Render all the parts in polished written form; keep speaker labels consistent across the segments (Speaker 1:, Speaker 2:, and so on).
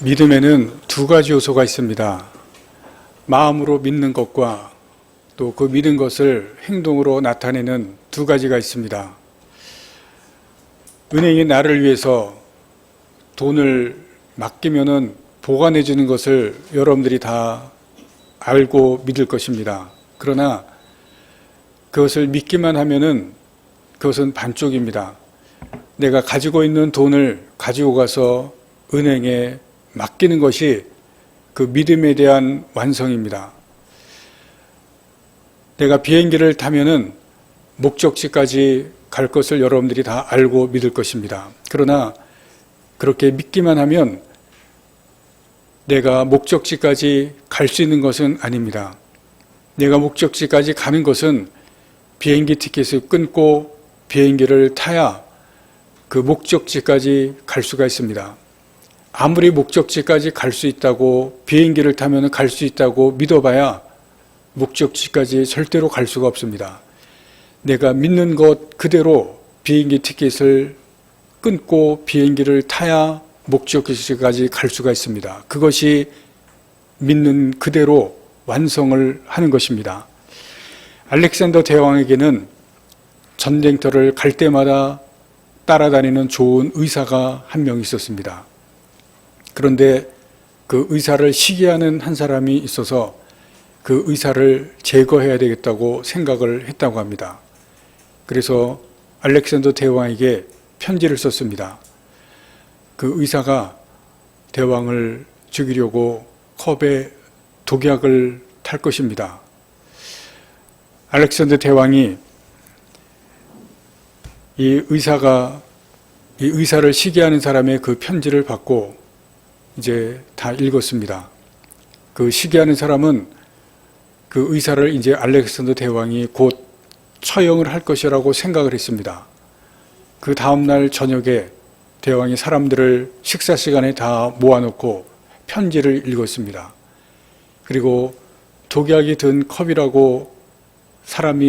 Speaker 1: 믿음에는 두 가지 요소가 있습니다. 마음으로 믿는 것과 또 그 믿은 것을 행동으로 나타내는 두 가지가 있습니다. 은행이 나를 위해서 돈을 맡기면은 보관해 주는 것을 여러분들이 다 알고 믿을 것입니다. 그러나 그것을 믿기만 하면은 그것은 반쪽입니다. 내가 가지고 있는 돈을 가지고 가서 은행에 맡기는 것이 그 믿음에 대한 완성입니다. 내가 비행기를 타면은 목적지까지 갈 것을 여러분들이 다 알고 믿을 것입니다. 그러나 그렇게 믿기만 하면 내가 목적지까지 갈 수 있는 것은 아닙니다. 내가 목적지까지 가는 것은 비행기 티켓을 끊고 비행기를 타야 그 목적지까지 갈 수가 있습니다. 아무리 목적지까지 갈 수 있다고 비행기를 타면 갈 수 있다고 믿어봐야 목적지까지 절대로 갈 수가 없습니다. 내가 믿는 것 그대로 비행기 티켓을 끊고 비행기를 타야 목적지까지 갈 수가 있습니다. 그것이 믿는 그대로 완성을 하는 것입니다. 알렉산더 대왕에게는 전쟁터를 갈 때마다 따라다니는 좋은 의사가 한 명 있었습니다. 그런데 그 의사를 시기하는 한 사람이 있어서 그 의사를 제거해야 되겠다고 생각을 했다고 합니다. 그래서 알렉산더 대왕에게 편지를 썼습니다. 그 의사가 대왕을 죽이려고 컵에 독약을 탈 것입니다. 알렉산더 대왕이 이 의사를 시기하는 사람의 그 편지를 받고 이제 다 읽었습니다. 그 시기하는 사람은 그 의사를 이제 알렉산더 대왕이 곧 처형을 할 것이라고 생각을 했습니다. 그 다음날 저녁에 대왕이 사람들을 식사 시간에 다 모아놓고 편지를 읽었습니다. 그리고 독약이 든 컵이라고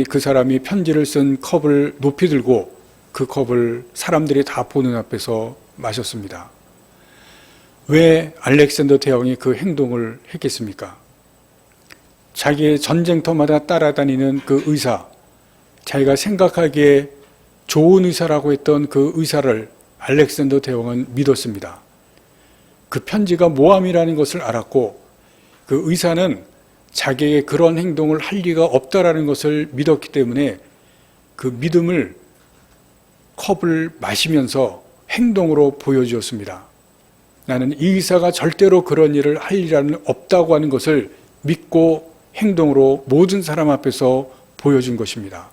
Speaker 1: 그 사람이 편지를 쓴 컵을 높이 들고 그 컵을 사람들이 다 보는 앞에서 마셨습니다. 왜 알렉산더 대왕이 그 행동을 했겠습니까? 자기의 전쟁터마다 따라다니는 그 의사, 자기가 생각하기에 좋은 의사라고 했던 그 의사를 알렉산더 대왕은 믿었습니다. 그 편지가 모함이라는 것을 알았고 그 의사는 자기에게 그런 행동을 할 리가 없다라는 것을 믿었기 때문에 그 믿음을 컵을 마시면서 행동으로 보여주었습니다. 나는 이 의사가 절대로 그런 일을 할 일은 없다고 하는 것을 믿고 행동으로 모든 사람 앞에서 보여준 것입니다.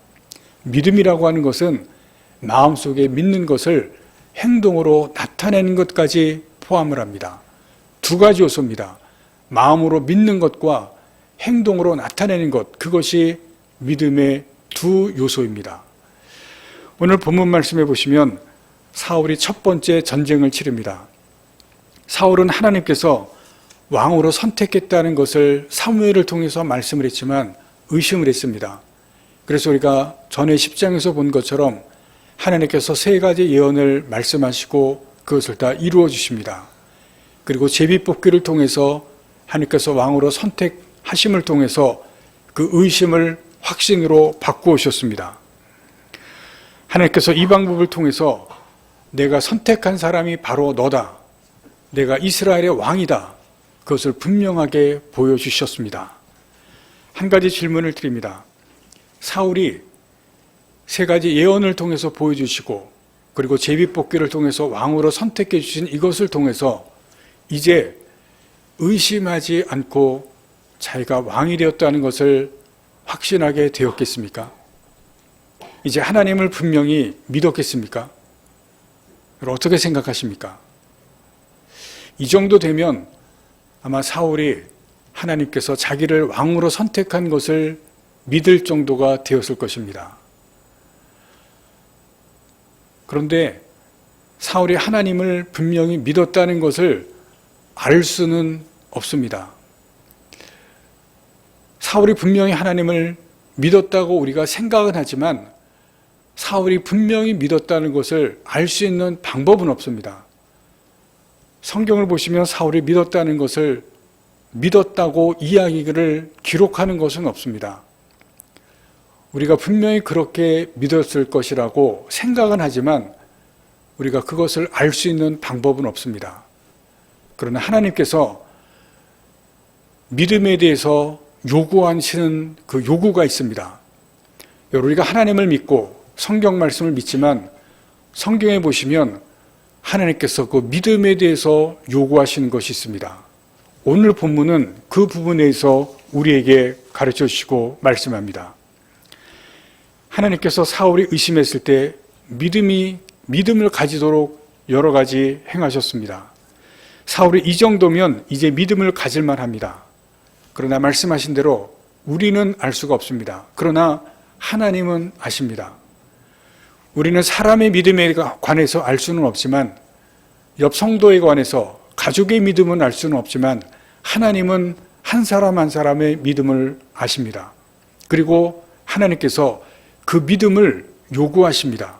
Speaker 1: 믿음이라고 하는 것은 마음속에 믿는 것을 행동으로 나타내는 것까지 포함을 합니다. 두 가지 요소입니다. 마음으로 믿는 것과 행동으로 나타내는 것, 그것이 믿음의 두 요소입니다. 오늘 본문 말씀해 보시면 사울이 첫 번째 전쟁을 치릅니다. 사울은 하나님께서 왕으로 선택했다는 것을 사무엘을 통해서 말씀을 했지만 의심을 했습니다. 그래서 우리가 전에 10장에서 본 것처럼 하나님께서 세 가지 예언을 말씀하시고 그것을 다 이루어 주십니다. 그리고 제비뽑기를 통해서 하나님께서 왕으로 선택하심을 통해서 그 의심을 확신으로 바꾸오셨습니다. 하나님께서 이 방법을 통해서 내가 선택한 사람이 바로 너다. 내가 이스라엘의 왕이다. 그것을 분명하게 보여주셨습니다. 한 가지 질문을 드립니다. 사울이 세 가지 예언을 통해서 보여주시고 그리고 제비뽑기를 통해서 왕으로 선택해 주신 이것을 통해서 이제 의심하지 않고 자기가 왕이 되었다는 것을 확신하게 되었겠습니까? 이제 하나님을 분명히 믿었겠습니까? 어떻게 생각하십니까? 이 정도 되면 아마 사울이 하나님께서 자기를 왕으로 선택한 것을 믿을 정도가 되었을 것입니다. 그런데 사울이 하나님을 분명히 믿었다는 것을 알 수는 없습니다. 사울이 분명히 하나님을 믿었다고 우리가 생각은 하지만 사울이 분명히 믿었다는 것을 알 수 있는 방법은 없습니다. 성경을 보시면 사울이 믿었다는 것을 믿었다고 이야기를 기록하는 것은 없습니다. 우리가 분명히 그렇게 믿었을 것이라고 생각은 하지만 우리가 그것을 알 수 있는 방법은 없습니다. 그러나 하나님께서 믿음에 대해서 요구하시는 그 요구가 있습니다. 여러분, 우리가 하나님을 믿고 성경 말씀을 믿지만 성경에 보시면 하나님께서 그 믿음에 대해서 요구하시는 것이 있습니다. 오늘 본문은 그 부분에 대해서 우리에게 가르쳐 주시고 말씀합니다. 하나님께서 사울이 의심했을 때 믿음을 가지도록 여러 가지 행하셨습니다. 사울이 이 정도면 이제 믿음을 가질 만합니다. 그러나 말씀하신 대로 우리는 알 수가 없습니다. 그러나 하나님은 아십니다. 우리는 사람의 믿음에 관해서 알 수는 없지만, 옆 성도에 관해서 가족의 믿음은 알 수는 없지만 하나님은 한 사람 한 사람의 믿음을 아십니다. 그리고 하나님께서 그 믿음을 요구하십니다.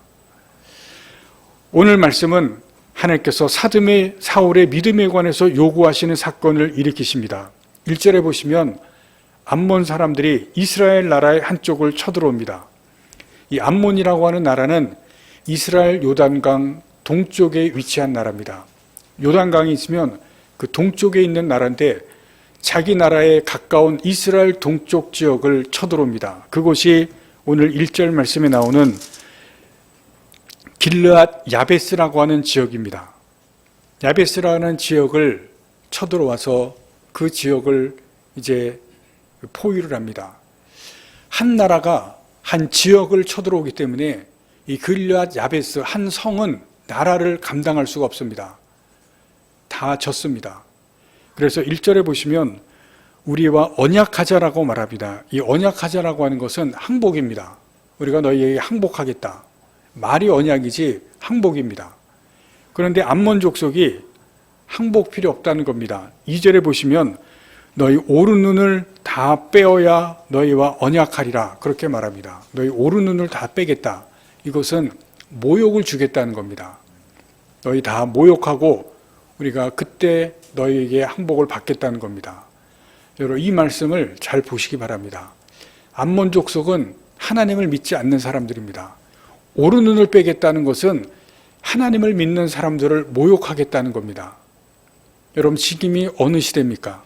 Speaker 1: 오늘 말씀은 하나님께서 사울의 믿음에 관해서 요구하시는 사건을 일으키십니다. 1절에 보시면 암몬 사람들이 이스라엘 나라의 한쪽을 쳐들어옵니다. 이 암몬이라고 하는 나라는 이스라엘 요단강 동쪽에 위치한 나라입니다. 요단강이 있으면 그 동쪽에 있는 나라인데 자기 나라에 가까운 이스라엘 동쪽 지역을 쳐들어옵니다. 그곳이 오늘 1절 말씀에 나오는 길르앗 야베스라고 하는 지역입니다. 야베스라는 지역을 쳐들어와서 그 지역을 이제 포위를 합니다. 한 나라가 한 지역을 쳐들어오기 때문에 이 길르앗 야베스 한 성은 나라를 감당할 수가 없습니다. 다 졌습니다. 그래서 1절에 보시면 우리와 언약하자라고 말합니다. 이 언약하자라고 하는 것은 항복입니다. 우리가 너희에게 항복하겠다. 말이 언약이지 항복입니다. 그런데 암몬 족속이 항복 필요 없다는 겁니다. 2절에 보시면 너희 오른눈을 다 빼어야 너희와 언약하리라, 그렇게 말합니다. 너희 오른눈을 다 빼겠다. 이것은 모욕을 주겠다는 겁니다. 너희 다 모욕하고 우리가 그때 너희에게 항복을 받겠다는 겁니다. 여러분, 이 말씀을 잘 보시기 바랍니다. 암몬 족속은 하나님을 믿지 않는 사람들입니다. 오른눈을 빼겠다는 것은 하나님을 믿는 사람들을 모욕하겠다는 겁니다. 여러분, 지금이 어느 시대입니까?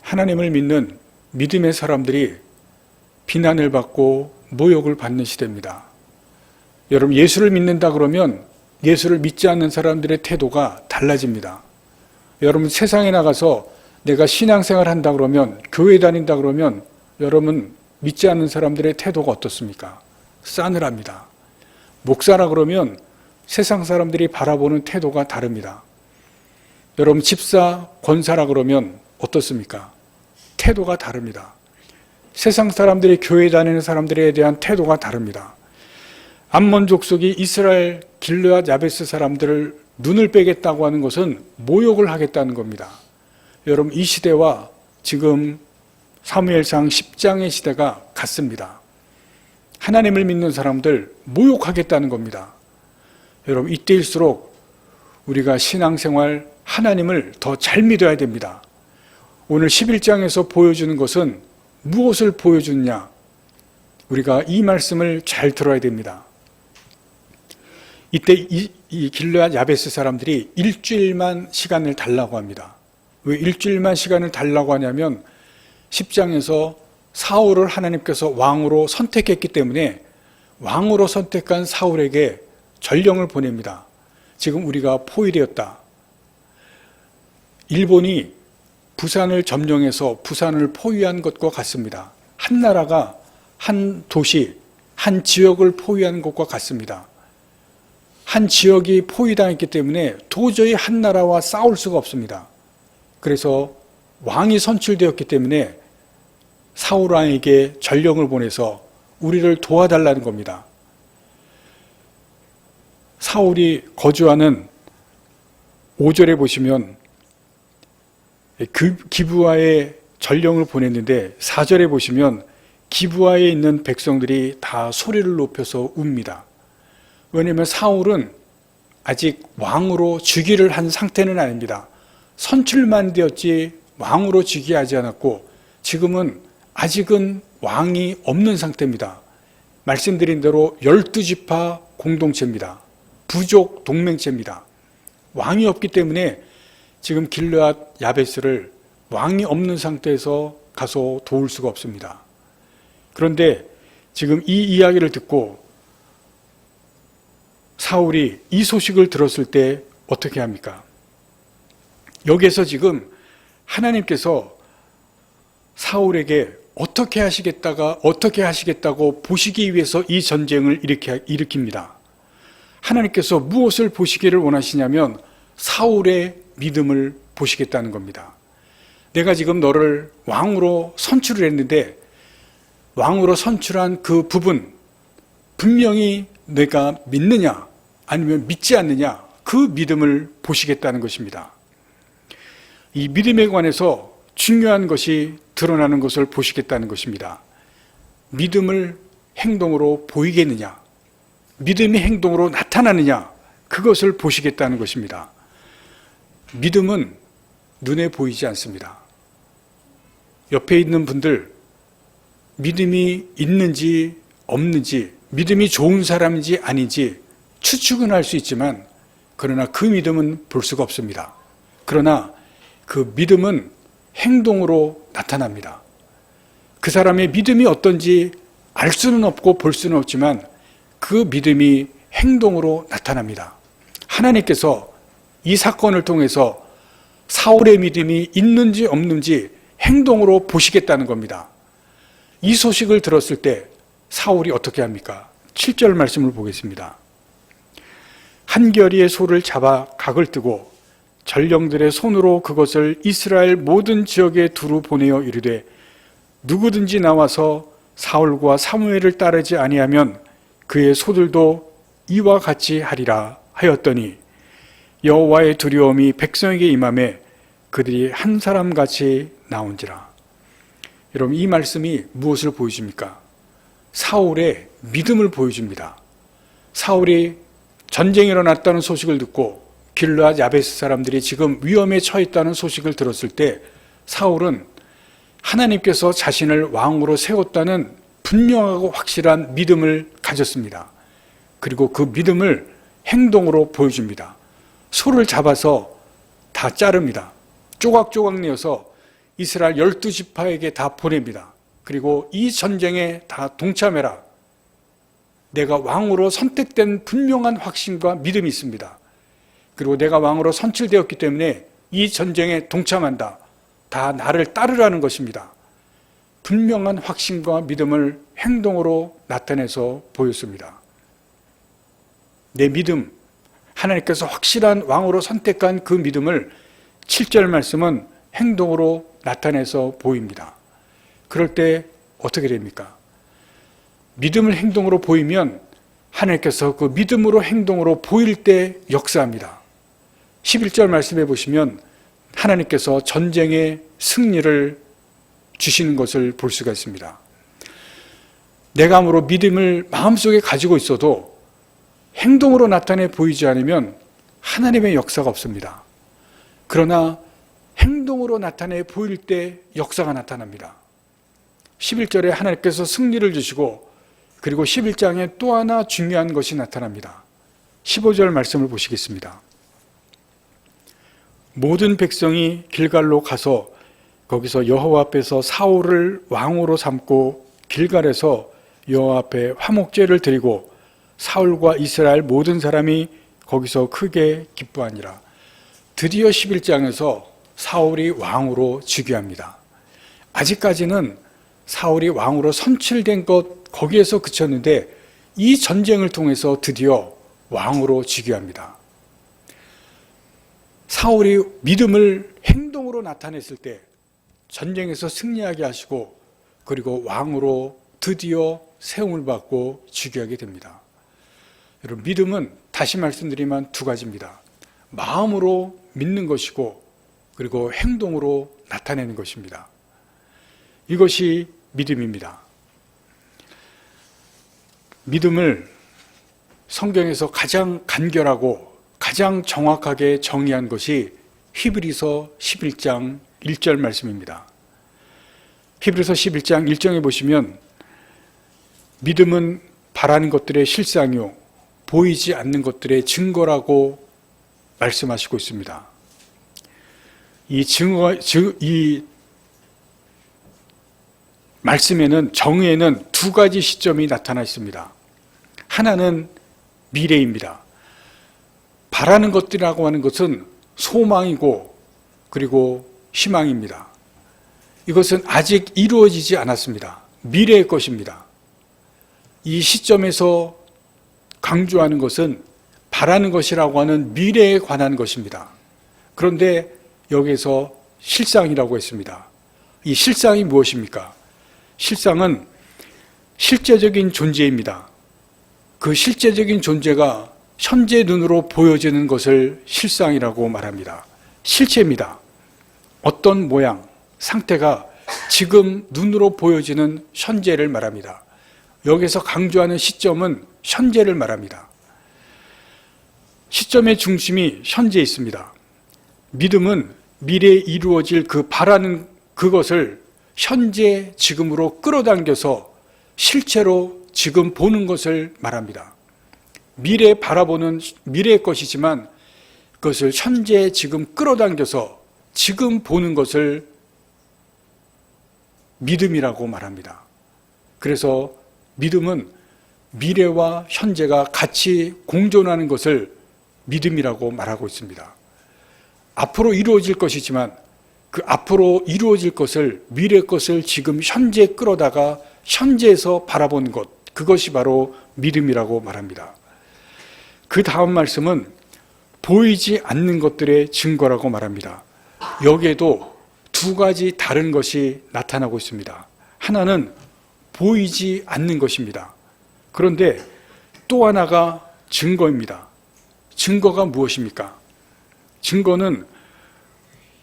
Speaker 1: 하나님을 믿는 믿음의 사람들이 비난을 받고 모욕을 받는 시대입니다. 여러분, 예수를 믿는다 그러면 예수를 믿지 않는 사람들의 태도가 달라집니다. 여러분, 세상에 나가서 내가 신앙생활 한다 그러면, 교회 다닌다 그러면 여러분 믿지 않는 사람들의 태도가 어떻습니까? 싸늘합니다. 목사라 그러면 세상 사람들이 바라보는 태도가 다릅니다. 여러분, 집사, 권사라 그러면 어떻습니까? 태도가 다릅니다. 세상 사람들이 교회 다니는 사람들에 대한 태도가 다릅니다. 암몬 족속이 이스라엘 길르앗 야베스 사람들을 눈을 빼겠다고 하는 것은 모욕을 하겠다는 겁니다. 여러분, 이 시대와 지금 사무엘상 10장의 시대가 같습니다. 하나님을 믿는 사람들 모욕하겠다는 겁니다. 여러분, 이때일수록 우리가 신앙생활 하나님을 더 잘 믿어야 됩니다. 오늘 11장에서 보여주는 것은 무엇을 보여주느냐? 우리가 이 말씀을 잘 들어야 됩니다. 이때 이 길르앗 야베스 사람들이 일주일만 시간을 달라고 합니다. 왜 일주일만 시간을 달라고 하냐면 10장에서 사울을 하나님께서 왕으로 선택했기 때문에 왕으로 선택한 사울에게 전령을 보냅니다. 지금 우리가 포위되었다. 일본이 부산을 점령해서 부산을 포위한 것과 같습니다. 한 나라가 한 도시, 한 지역을 포위한 것과 같습니다. 한 지역이 포위당했기 때문에 도저히 한 나라와 싸울 수가 없습니다. 그래서 왕이 선출되었기 때문에 사울 왕에게 전령을 보내서 우리를 도와달라는 겁니다. 사울이 거주하는 5절에 보시면 그 기브아에 전령을 보냈는데 4절에 보시면 기브아에 있는 백성들이 다 소리를 높여서 웁니다. 왜냐하면 사울은 아직 왕으로 즉위를 한 상태는 아닙니다. 선출만 되었지 왕으로 즉위하지 않았고 지금은 아직은 왕이 없는 상태입니다. 말씀드린 대로 12지파 공동체입니다. 부족 동맹체입니다. 왕이 없기 때문에 지금 길르앗 야베스를 왕이 없는 상태에서 가서 도울 수가 없습니다. 그런데 지금 이 이야기를 듣고 사울이 이 소식을 들었을 때 어떻게 합니까? 여기에서 지금 하나님께서 사울에게 어떻게 하시겠다고 보시기 위해서 이 전쟁을 일으킵니다. 하나님께서 무엇을 보시기를 원하시냐면 사울의 믿음을 보시겠다는 겁니다. 내가 지금 너를 왕으로 선출을 했는데 왕으로 선출한 그 부분, 분명히 내가 믿느냐 아니면 믿지 않느냐, 그 믿음을 보시겠다는 것입니다. 이 믿음에 관해서 중요한 것이 드러나는 것을 보시겠다는 것입니다. 믿음을 행동으로 보이겠느냐, 믿음이 행동으로 나타나느냐, 그것을 보시겠다는 것입니다. 믿음은 눈에 보이지 않습니다. 옆에 있는 분들, 믿음이 있는지 없는지, 믿음이 좋은 사람인지 아닌지 추측은 할 수 있지만 그러나 그 믿음은 볼 수가 없습니다. 그러나 그 믿음은 행동으로 나타납니다. 그 사람의 믿음이 어떤지 알 수는 없고 볼 수는 없지만 그 믿음이 행동으로 나타납니다. 하나님께서 이 사건을 통해서 사울의 믿음이 있는지 없는지 행동으로 보시겠다는 겁니다. 이 소식을 들었을 때 사울이 어떻게 합니까? 7절 말씀을 보겠습니다. 한 겨리의 소를 잡아 각을 뜨고 전령들의 손으로 그것을 이스라엘 모든 지역에 두루 보내어 이르되 누구든지 나와서 사울과 사무엘을 따르지 아니하면 그의 소들도 이와 같이 하리라 하였더니 여호와의 두려움이 백성에게 임하매 그들이 한 사람같이 나온지라. 여러분, 이 말씀이 무엇을 보여줍니까? 사울의 믿음을 보여줍니다. 사울이 전쟁이 일어났다는 소식을 듣고 길르앗 야베스 사람들이 지금 위험에 처했다는 소식을 들었을 때 사울은 하나님께서 자신을 왕으로 세웠다는 분명하고 확실한 믿음을 가졌습니다. 그리고 그 믿음을 행동으로 보여줍니다. 소를 잡아서 다 자릅니다. 조각조각 내어서 이스라엘 12지파에게 다 보냅니다. 그리고 이 전쟁에 다 동참해라. 내가 왕으로 선택된 분명한 확신과 믿음이 있습니다. 그리고 내가 왕으로 선출되었기 때문에 이 전쟁에 동참한다. 다 나를 따르라는 것입니다. 분명한 확신과 믿음을 행동으로 나타내서 보였습니다. 내 믿음, 하나님께서 확실한 왕으로 선택한 그 믿음을 7절 말씀은 행동으로 나타내서 보입니다. 그럴 때 어떻게 됩니까? 믿음을 행동으로 보이면 하나님께서 그 믿음으로 행동으로 보일 때 역사합니다. 11절 말씀해 보시면 하나님께서 전쟁의 승리를 주시는 것을 볼 수가 있습니다. 내가 아무로 믿음을 마음속에 가지고 있어도 행동으로 나타내 보이지 않으면 하나님의 역사가 없습니다. 그러나 행동으로 나타내 보일 때 역사가 나타납니다. 11절에 하나님께서 승리를 주시고 그리고 11장에 또 하나 중요한 것이 나타납니다. 15절 말씀을 보시겠습니다. 모든 백성이 길갈로 가서 거기서 여호와 앞에서 사울을 왕으로 삼고 길갈에서 여호와 앞에 화목제를 드리고 사울과 이스라엘 모든 사람이 거기서 크게 기뻐하니라. 드디어 11장에서 사울이 왕으로 즉위합니다. 아직까지는 사울이 왕으로 선출된 것 거기에서 그쳤는데 이 전쟁을 통해서 드디어 왕으로 즉위합니다. 사울이 믿음을 행동으로 나타냈을 때 전쟁에서 승리하게 하시고 그리고 왕으로 드디어 세움을 받고 즉위하게 됩니다. 여러분, 믿음은 다시 말씀드리면 두 가지입니다. 마음으로 믿는 것이고 그리고 행동으로 나타내는 것입니다. 이것이 믿음입니다. 믿음을 성경에서 가장 간결하고 가장 정확하게 정의한 것이 히브리서 11장 1절 말씀입니다. 히브리서 11장 1절에 보시면 믿음은 바라는 것들의 실상이요 보이지 않는 것들의 증거라고 말씀하시고 있습니다. 이 말씀에는 정의에는 두 가지 시점이 나타나 있습니다. 하나는 미래입니다. 바라는 것들이라고 하는 것은 소망이고 그리고 희망입니다. 이것은 아직 이루어지지 않았습니다. 미래의 것입니다. 이 시점에서 강조하는 것은 바라는 것이라고 하는 미래에 관한 것입니다. 그런데 여기서 실상이라고 했습니다. 이 실상이 무엇입니까? 실상은 실제적인 존재입니다. 그 실제적인 존재가 현재 눈으로 보여지는 것을 실상이라고 말합니다. 실체입니다. 어떤 모양, 상태가 지금 눈으로 보여지는 현재를 말합니다. 여기서 강조하는 시점은 현재를 말합니다. 시점의 중심이 현재에 있습니다. 믿음은 미래에 이루어질 그 바라는 그것을 현재 지금으로 끌어당겨서 실체로 지금 보는 것을 말합니다. 미래에 바라보는 미래의 것이지만 그것을 현재 지금 끌어당겨서 지금 보는 것을 믿음이라고 말합니다. 그래서 믿음은 미래와 현재가 같이 공존하는 것을 믿음이라고 말하고 있습니다. 앞으로 이루어질 것이지만 그 앞으로 이루어질 것을 미래 것을 지금 현재 끌어다가 현재에서 바라보는 것, 그것이 바로 믿음이라고 말합니다. 그 다음 말씀은 보이지 않는 것들의 증거라고 말합니다. 여기에도 두 가지 다른 것이 나타나고 있습니다. 하나는 보이지 않는 것입니다. 그런데 또 하나가 증거입니다. 증거가 무엇입니까? 증거는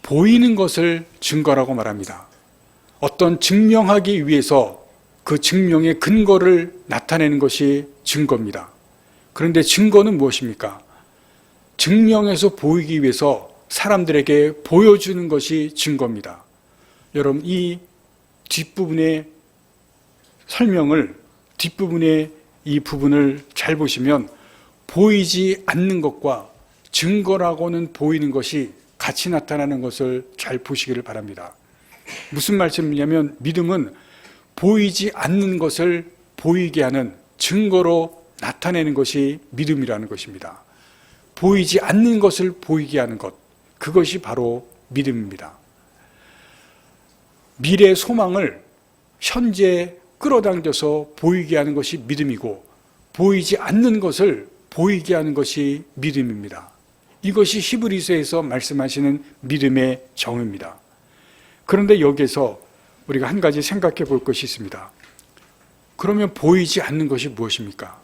Speaker 1: 보이는 것을 증거라고 말합니다. 어떤 증명하기 위해서 그 증명의 근거를 나타내는 것이 증거입니다. 그런데 증거는 무엇입니까? 증명해서 보이기 위해서 사람들에게 보여주는 것이 증거입니다. 여러분, 이 뒷부분의 설명을, 뒷부분의 이 부분을 잘 보시면 보이지 않는 것과 증거라고는 보이는 것이 같이 나타나는 것을 잘 보시기를 바랍니다. 무슨 말씀이냐면 믿음은 보이지 않는 것을 보이게 하는 증거로 나타내는 것이 믿음이라는 것입니다. 보이지 않는 것을 보이게 하는 것, 그것이 바로 믿음입니다. 미래의 소망을 현재 끌어당겨서 보이게 하는 것이 믿음이고 보이지 않는 것을 보이게 하는 것이 믿음입니다. 이것이 히브리서에서 말씀하시는 믿음의 정의입니다. 그런데 여기에서 우리가 한 가지 생각해 볼 것이 있습니다. 그러면 보이지 않는 것이 무엇입니까?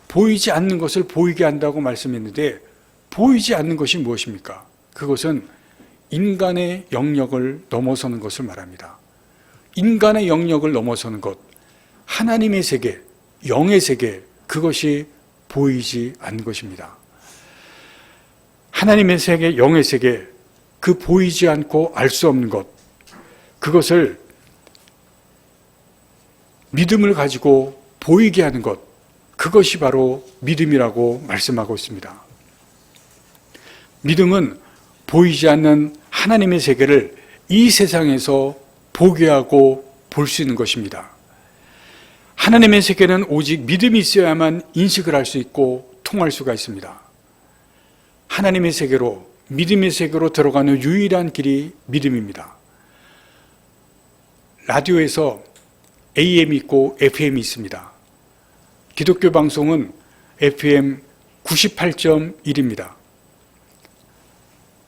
Speaker 1: 보이지 않는 것을 보이게 한다고 말씀했는데 보이지 않는 것이 무엇입니까? 그것은 인간의 영역을 넘어서는 것을 말합니다. 인간의 영역을 넘어서는 것, 하나님의 세계, 영의 세계, 그것이 보이지 않는 것입니다. 하나님의 세계, 영의 세계, 그 보이지 않고 알 수 없는 것, 그것을 믿음을 가지고 보이게 하는 것, 그것이 바로 믿음이라고 말씀하고 있습니다. 믿음은 보이지 않는 하나님의 세계를 이 세상에서 보게 하고 볼 수 있는 것입니다. 하나님의 세계는 오직 믿음이 있어야만 인식을 할 수 있고 통할 수가 있습니다. 하나님의 세계로, 믿음의 세계로 들어가는 유일한 길이 믿음입니다. 라디오에서 AM이 있고 FM이 있습니다. 기독교 방송은 FM 98.1입니다.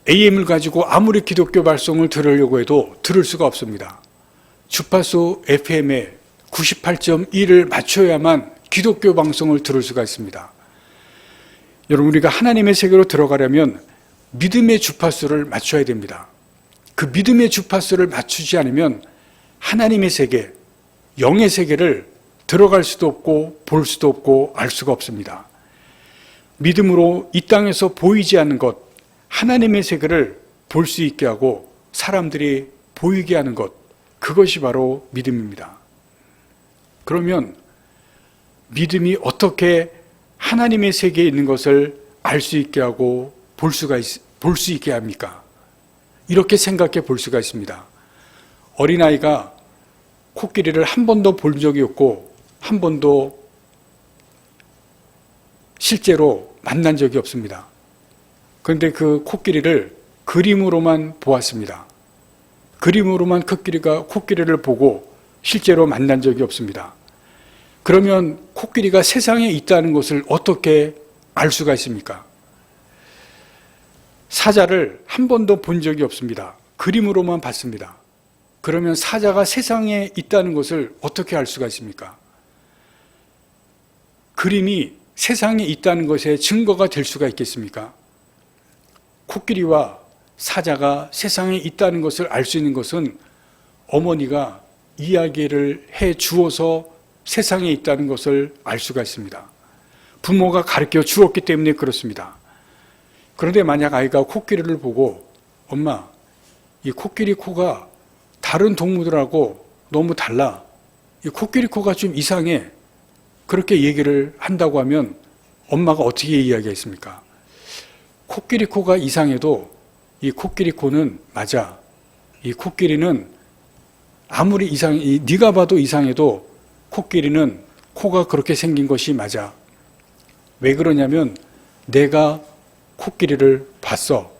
Speaker 1: AM을 가지고 아무리 기독교 방송을 들으려고 해도 들을 수가 없습니다. 주파수 FM에 98.1을 맞춰야만 기독교 방송을 들을 수가 있습니다. 여러분, 우리가 하나님의 세계로 들어가려면 믿음의 주파수를 맞춰야 됩니다. 그 믿음의 주파수를 맞추지 않으면 하나님의 세계, 영의 세계를 들어갈 수도 없고 볼 수도 없고 알 수가 없습니다. 믿음으로 이 땅에서 보이지 않는 것, 하나님의 세계를 볼 수 있게 하고 사람들이 보이게 하는 것, 그것이 바로 믿음입니다. 그러면 믿음이 어떻게 하나님의 세계에 있는 것을 알 수 있게 하고 볼 수 있게 합니까? 이렇게 생각해 볼 수가 있습니다. 어린아이가 코끼리를 한 번도 본 적이 없고 한 번도 실제로 만난 적이 없습니다. 그런데 그 코끼리를 그림으로만 보았습니다. 그림으로만 코끼리를 보고 실제로 만난 적이 없습니다. 그러면 코끼리가 세상에 있다는 것을 어떻게 알 수가 있습니까? 사자를 한 번도 본 적이 없습니다. 그림으로만 봤습니다. 그러면 사자가 세상에 있다는 것을 어떻게 알 수가 있습니까? 그림이 세상에 있다는 것의 증거가 될 수가 있겠습니까? 코끼리와 사자가 세상에 있다는 것을 알 수 있는 것은 어머니가 이야기를 해 주어서 세상에 있다는 것을 알 수가 있습니다. 부모가 가르쳐 주었기 때문에 그렇습니다. 그런데 만약 아이가 코끼리를 보고 엄마, 이 코끼리 코가 다른 동물들하고 너무 달라. 이 코끼리 코가 좀 이상해. 그렇게 얘기를 한다고 하면 엄마가 어떻게 이야기했습니까? 코끼리 코가 이상해도 이 코끼리 코는 맞아. 이 코끼리는 아무리 네가 봐도 이상해도 코끼리는 코가 그렇게 생긴 것이 맞아. 왜 그러냐면 내가 코끼리를 봤어.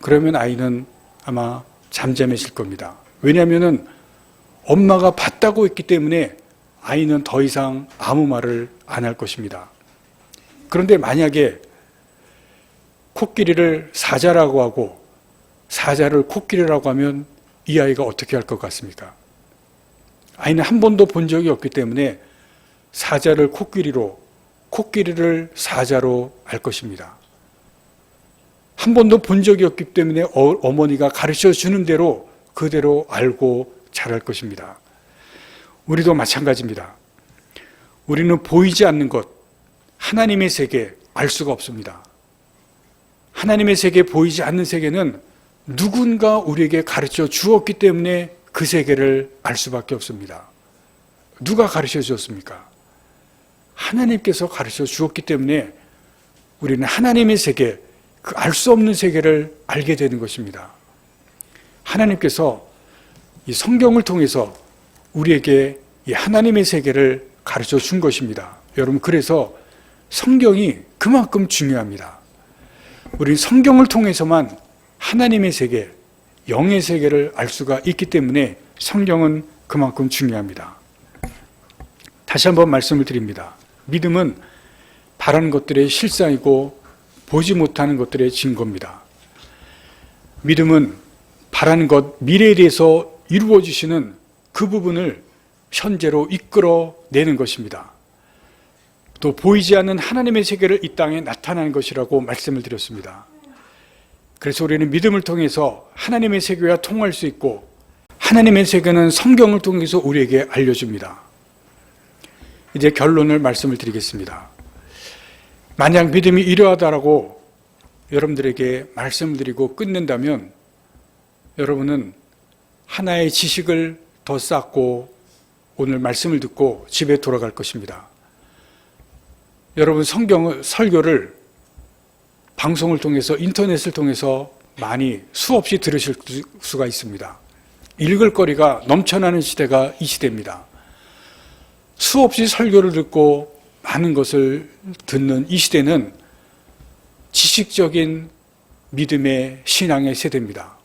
Speaker 1: 그러면 아이는 아마 잠잠해질 겁니다. 왜냐하면 엄마가 봤다고 했기 때문에 아이는 더 이상 아무 말을 안 할 것입니다. 그런데 만약에 코끼리를 사자라고 하고 사자를 코끼리라고 하면 이 아이가 어떻게 할 것 같습니까? 아이는 한 번도 본 적이 없기 때문에 사자를 코끼리로, 코끼리를 사자로 알 것입니다. 한 번도 본 적이 없기 때문에 어머니가 가르쳐 주는 대로 그대로 알고 자랄 것입니다. 우리도 마찬가지입니다. 우리는 보이지 않는 것, 하나님의 세계 알 수가 없습니다. 하나님의 세계, 보이지 않는 세계는 누군가 우리에게 가르쳐 주었기 때문에 그 세계를 알 수밖에 없습니다. 누가 가르쳐 주었습니까? 하나님께서 가르쳐 주었기 때문에 우리는 하나님의 세계, 그 알 수 없는 세계를 알게 되는 것입니다. 하나님께서 이 성경을 통해서 우리에게 이 하나님의 세계를 가르쳐 준 것입니다. 여러분, 그래서 성경이 그만큼 중요합니다. 우리는 성경을 통해서만 하나님의 세계, 영의 세계를 알 수가 있기 때문에 성경은 그만큼 중요합니다. 다시 한번 말씀을 드립니다. 믿음은 바라는 것들의 실상이고 보지 못하는 것들의 증거입니다. 믿음은 바라는 것, 미래에 대해서 이루어지시는 그 부분을 현재로 이끌어내는 것입니다. 또 보이지 않는 하나님의 세계를 이 땅에 나타나는 것이라고 말씀을 드렸습니다. 그래서 우리는 믿음을 통해서 하나님의 세계와 통할 수 있고 하나님의 세계는 성경을 통해서 우리에게 알려줍니다. 이제 결론을 말씀을 드리겠습니다. 만약 믿음이 이러하다라고 여러분들에게 말씀을 드리고 끝낸다면 여러분은 하나의 지식을 더 쌓고 오늘 말씀을 듣고 집에 돌아갈 것입니다. 여러분 설교를 방송을 통해서 인터넷을 통해서 많이 수없이 들으실 수가 있습니다. 읽을 거리가 넘쳐나는 시대가 이 시대입니다. 수없이 설교를 듣고 많은 것을 듣는 이 시대는 지식적인 믿음의 신앙의 세대입니다.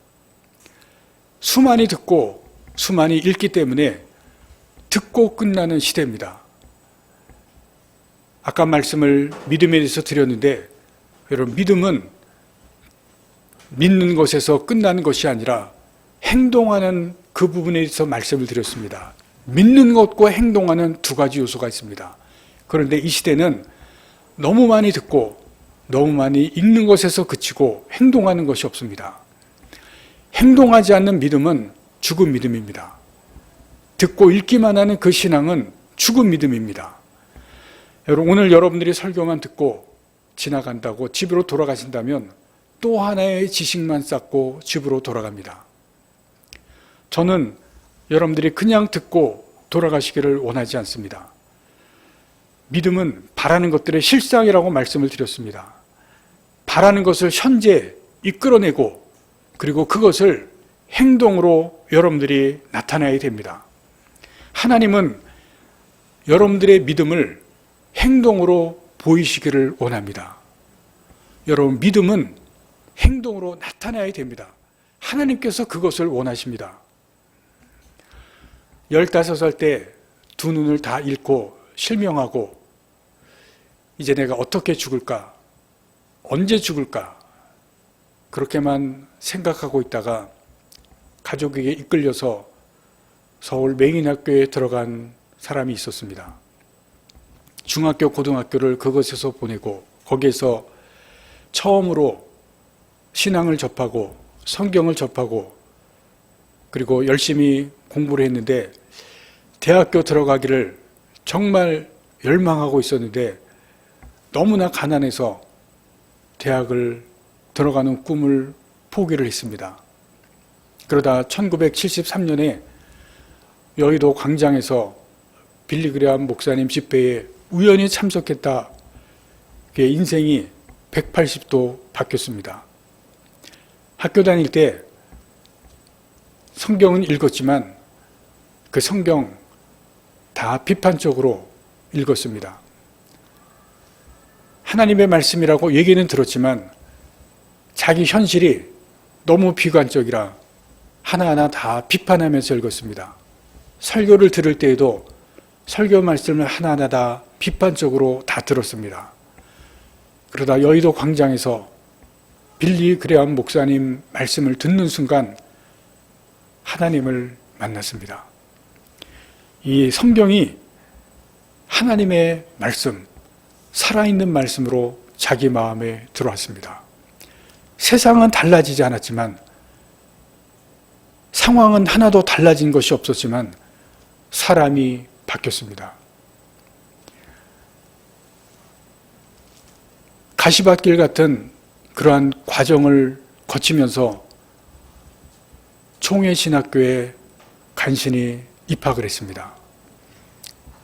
Speaker 1: 수많이 듣고 수많이 읽기 때문에 듣고 끝나는 시대입니다. 아까 말씀을 믿음에 대해서 드렸는데 여러분, 믿음은 믿는 것에서 끝나는 것이 아니라 행동하는 그 부분에 대해서 말씀을 드렸습니다. 믿는 것과 행동하는 두 가지 요소가 있습니다. 그런데 이 시대는 너무 많이 듣고 너무 많이 읽는 것에서 그치고 행동하는 것이 없습니다. 행동하지 않는 믿음은 죽은 믿음입니다. 듣고 읽기만 하는 그 신앙은 죽은 믿음입니다. 여러분, 오늘 여러분들이 설교만 듣고 지나간다고 집으로 돌아가신다면 또 하나의 지식만 쌓고 집으로 돌아갑니다. 저는 여러분들이 그냥 듣고 돌아가시기를 원하지 않습니다. 믿음은 바라는 것들의 실상이라고 말씀을 드렸습니다. 바라는 것을 현재 이끌어내고 그리고 그것을 행동으로 여러분들이 나타내야 됩니다. 하나님은 여러분들의 믿음을 행동으로 보이시기를 원합니다. 여러분, 믿음은 행동으로 나타나야 됩니다. 하나님께서 그것을 원하십니다. 15살 때 두 눈을 다 잃고 실명하고 이제 내가 어떻게 죽을까? 언제 죽을까? 그렇게만 생각하고 있다가 가족에게 이끌려서 서울 맹인학교에 들어간 사람이 있었습니다. 중학교, 고등학교를 그것에서 보내고 거기에서 처음으로 신앙을 접하고 성경을 접하고 그리고 열심히 공부를 했는데 대학교 들어가기를 정말 열망하고 있었는데 너무나 가난해서 대학을 들어가는 꿈을 포기를 했습니다. 그러다 1973년에 여의도 광장에서 빌리그레암 목사님 집회에 우연히 참석했다. 그의 인생이 180도 바뀌었습니다. 학교 다닐 때 성경은 읽었지만 그 성경 다 비판적으로 읽었습니다. 하나님의 말씀이라고 얘기는 들었지만 자기 현실이 너무 비관적이라 하나하나 다 비판하면서 읽었습니다. 설교를 들을 때에도 설교 말씀을 하나하나 다 비판적으로 다 들었습니다. 그러다 여의도 광장에서 빌리 그레암 목사님 말씀을 듣는 순간 하나님을 만났습니다. 이 성경이 하나님의 말씀, 살아있는 말씀으로 자기 마음에 들어왔습니다. 세상은 달라지지 않았지만 상황은 하나도 달라진 것이 없었지만 사람이 바뀌었습니다. 가시밭길 같은 그러한 과정을 거치면서 총회신학교에 간신히 입학을 했습니다.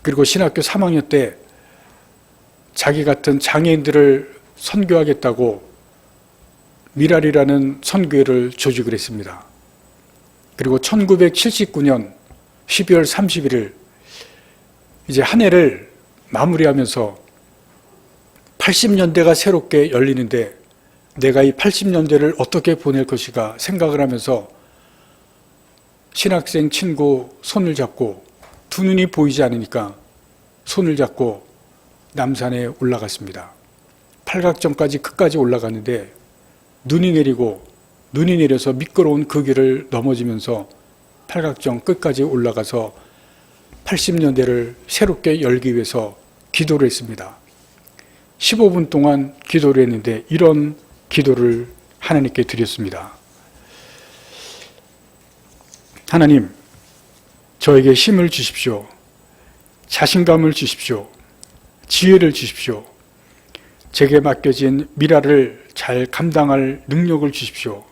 Speaker 1: 그리고 신학교 3학년 때 자기 같은 장애인들을 선교하겠다고 미랄이라는 선교회를 조직을 했습니다. 그리고 1979년 12월 31일 이제 한 해를 마무리하면서 80년대가 새롭게 열리는데 내가 이 80년대를 어떻게 보낼 것인가 생각을 하면서 신학생 친구 손을 잡고 두 눈이 보이지 않으니까 손을 잡고 남산에 올라갔습니다. 팔각정까지 끝까지 올라갔는데 눈이 내려서 미끄러운 그 길을 넘어지면서 팔각정 끝까지 올라가서 80년대를 새롭게 열기 위해서 기도를 했습니다. 15분 동안 기도를 했는데 이런 기도를 하나님께 드렸습니다. 하나님, 저에게 힘을 주십시오. 자신감을 주십시오. 지혜를 주십시오. 제게 맡겨진 미랄을 잘 감당할 능력을 주십시오.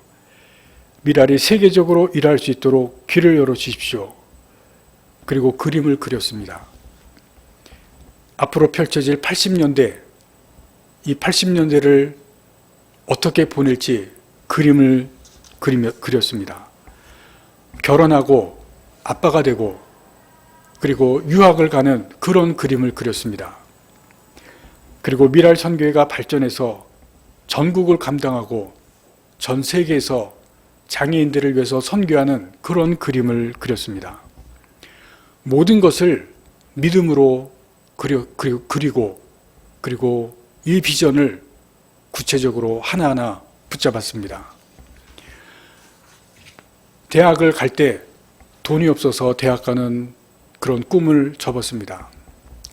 Speaker 1: 미랄이 세계적으로 일할 수 있도록 길을 열어 주십시오. 그리고 그림을 그렸습니다. 앞으로 펼쳐질 80년대, 이 80년대를 어떻게 보낼지 그림을 그렸습니다. 결혼하고 아빠가 되고 그리고 유학을 가는 그런 그림을 그렸습니다. 그리고 미랄 선교회가 발전해서 전국을 감당하고 전 세계에서 장애인들을 위해서 선교하는 그런 그림을 그렸습니다. 모든 것을 믿음으로 그리고 그리고 이 비전을 구체적으로 하나하나 붙잡았습니다. 대학을 갈 때 돈이 없어서 대학 가는 그런 꿈을 접었습니다.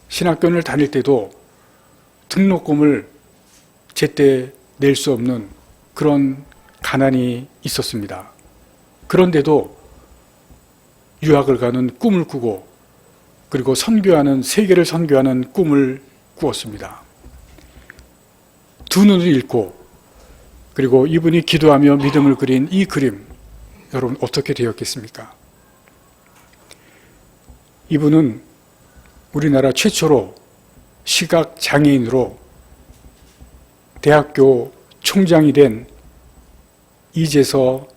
Speaker 1: 신학교를 다닐 때도 등록금을 제때 낼 수 없는 그런 가난이 있었습니다. 그런데도 유학을 가는 꿈을 꾸고 그리고 세계를 선교하는 꿈을 꾸었습니다. 두 눈을 잃고, 그리고 이분이 기도하며 믿음을 그린 이 그림, 여러분 어떻게 되었겠습니까? 이분은 우리나라 최초로 시각장애인으로 대학교 총장이 된 이재서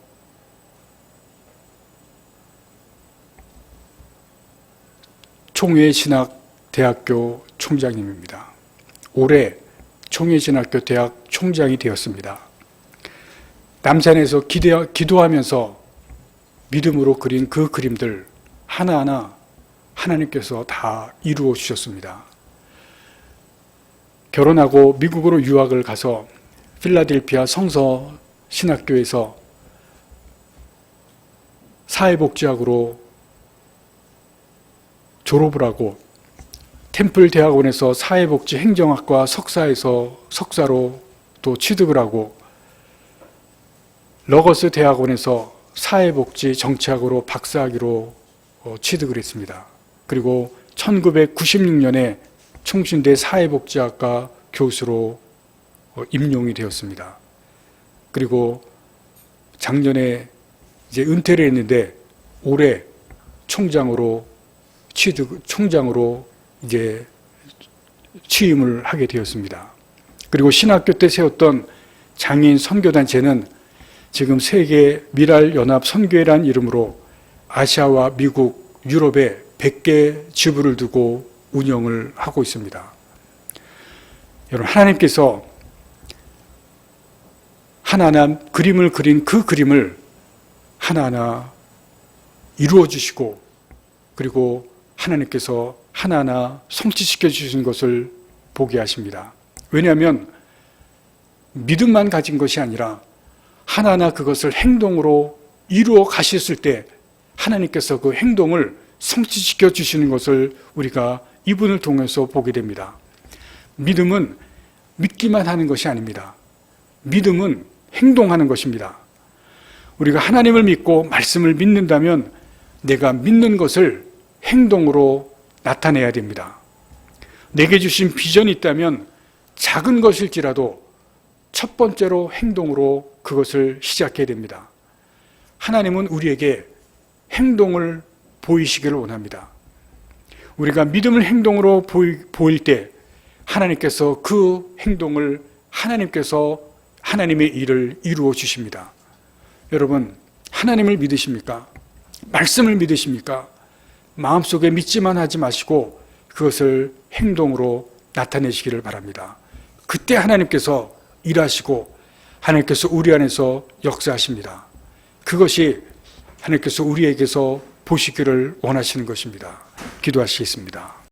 Speaker 1: 총회신학대학교 총장님입니다. 올해 총회신학교 대학 총장이 되었습니다. 남산에서 기도하면서 믿음으로 그린 그 그림들 하나하나 하나님께서 다 이루어 주셨습니다. 결혼하고 미국으로 유학을 가서 필라델피아 성서 신학교에서 사회복지학으로 졸업을 하고 템플 대학원에서 사회복지 행정학과 석사에서 석사로 또 취득을 하고 러거스 대학원에서 사회복지 정치학으로 박사학위로 취득을 했습니다. 그리고 1996년에 총신대 사회복지학과 교수로 임용이 되었습니다. 그리고 작년에 이제 은퇴를 했는데 올해 총장으로 이제 취임을 하게 되었습니다. 그리고 신학교 때 세웠던 장애인 선교단체는 지금 세계 미랄연합 선교회란 이름으로 아시아와 미국, 유럽에 100개 지부를 두고 운영을 하고 있습니다. 여러분, 하나님께서 하나하나 그림을 그린 그 그림을 하나하나 이루어 주시고, 그리고 하나님께서 하나하나 성취시켜 주시는 것을 보게 하십니다. 왜냐하면 믿음만 가진 것이 아니라 하나하나 그것을 행동으로 이루어 가셨을 때 하나님께서 그 행동을 성취시켜 주시는 것을 우리가 이분을 통해서 보게 됩니다. 믿음은 믿기만 하는 것이 아닙니다. 믿음은 행동하는 것입니다. 우리가 하나님을 믿고 말씀을 믿는다면 내가 믿는 것을 행동으로 나타내야 됩니다. 내게 주신 비전이 있다면 작은 것일지라도 첫 번째로 행동으로 그것을 시작해야 됩니다. 하나님은 우리에게 행동을 보이시기를 원합니다. 우리가 믿음을 행동으로 보일 때 하나님께서 그 행동을 하나님께서 하나님의 일을 이루어 주십니다. 여러분, 하나님을 믿으십니까? 말씀을 믿으십니까? 마음속에 믿지만 하지 마시고 그것을 행동으로 나타내시기를 바랍니다. 그때 하나님께서 일하시고 하나님께서 우리 안에서 역사하십니다. 그것이 하나님께서 우리에게서 보시기를 원하시는 것입니다. 기도하시겠습니다.